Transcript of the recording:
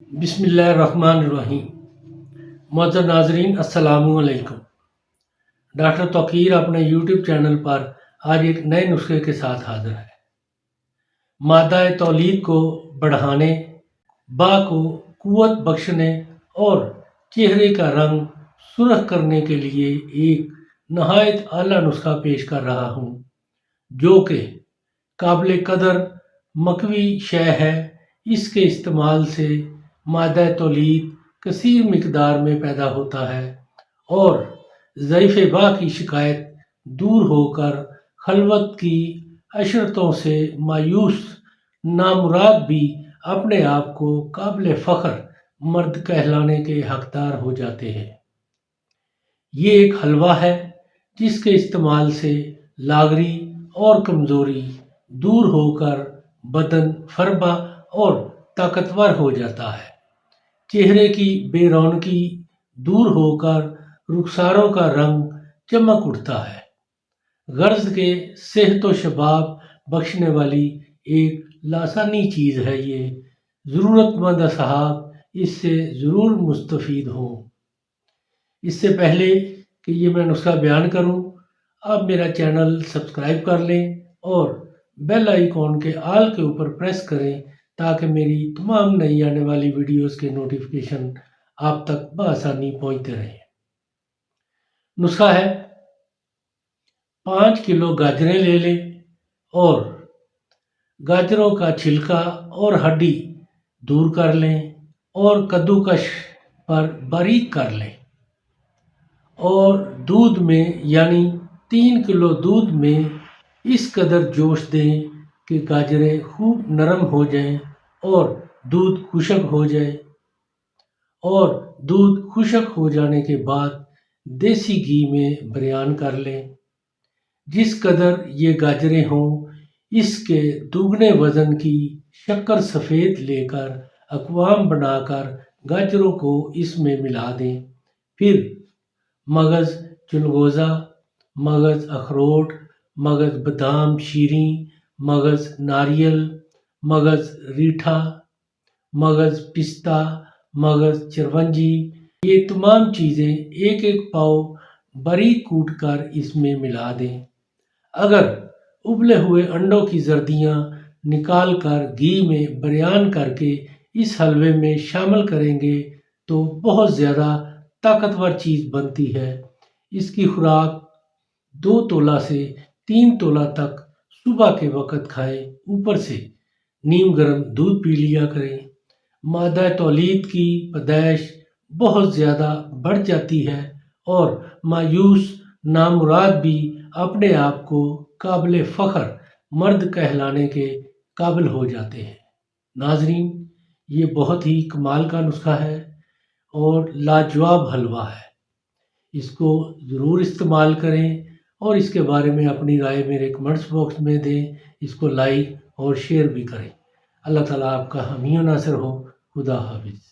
بسم اللہ الرحمن الرحیم۔ معزز ناظرین السلام علیکم۔ ڈاکٹر توقیر اپنے یوٹیوب چینل پر آج ایک نئے نسخے کے ساتھ حاضر ہے۔ مادہ تولید کو بڑھانے، با کو قوت بخشنے اور چہرے کا رنگ سرخ کرنے کے لیے ایک نہایت اعلیٰ نسخہ پیش کر رہا ہوں، جو کہ قابل قدر مقوی شے ہے۔ اس کے استعمال سے مادہ تولید کثیر مقدار میں پیدا ہوتا ہے اور ضعیف با کی شکایت دور ہو کر خلوت کی عشرتوں سے مایوس نامراد بھی اپنے آپ کو قابل فخر مرد کہلانے کے حقدار ہو جاتے ہیں۔ یہ ایک حلوہ ہے جس کے استعمال سے لاغری اور کمزوری دور ہو کر بدن فربا اور طاقتور ہو جاتا ہے، چہرے کی بے رونقی دور ہو کر رخساروں کا رنگ چمک اٹھتا ہے۔ غرض کے صحت و شباب بخشنے والی ایک لاسانی چیز ہے یہ۔ ضرورت مند اصحاب اس سے ضرور مستفید ہوں۔ اس سے پہلے کہ یہ میں نسخہ بیان کروں، آپ میرا چینل سبسکرائب کر لیں اور بیل آئیکن کے آل کے اوپر پریس کریں تاکہ میری تمام نئی آنے والی ویڈیوز کے نوٹیفیکیشن آپ تک بآسانی پہنچتے رہیں۔ نسخہ ہے: 5 کلو گاجریں لے لیں اور گاجروں کا چھلکا اور ہڈی دور کر لیں اور کدوکش پر باریک کر لیں، اور دودھ میں یعنی 3 کلو دودھ میں اس قدر جوش دیں کہ گاجریں خوب نرم ہو جائیں اور دودھ خشک ہو جائے، اور دودھ خشک ہو جانے کے بعد دیسی گھی میں بریان کر لیں۔ جس قدر یہ گاجریں ہوں اس کے دوگنے وزن کی شکر سفید لے کر اقوام بنا کر گاجروں کو اس میں ملا دیں۔ پھر مغز چلغوزہ، مغز اخروٹ، مغز بادام شیریں، مغز ناریل، مغز ریٹھا، مغز پستہ، مغز چرونجی، یہ تمام چیزیں ایک ایک پاؤ باریک کوٹ کر اس میں ملا دیں۔ اگر ابلے ہوئے انڈوں کی زردیاں نکال کر گھی میں بریان کر کے اس حلوے میں شامل کریں گے تو بہت زیادہ طاقتور چیز بنتی ہے۔ اس کی خوراک 2 تولہ سے 3 تولہ تک صبح کے وقت کھائیں، اوپر سے نیم گرم دودھ پی لیا کریں۔ مادہ تولید کی پیدائش بہت زیادہ بڑھ جاتی ہے اور مایوس نامراد بھی اپنے آپ کو قابل فخر مرد کہلانے کے قابل ہو جاتے ہیں۔ ناظرین، یہ بہت ہی کمال کا نسخہ ہے اور لاجواب حلوہ ہے۔ اس کو ضرور استعمال کریں اور اس کے بارے میں اپنی رائے میرے کمنٹس باکس میں دیں۔ اس کو لائک اور شیئر بھی کریں۔ اللہ تعالیٰ آپ کا حامی و ناصر ہو۔ خدا حافظ۔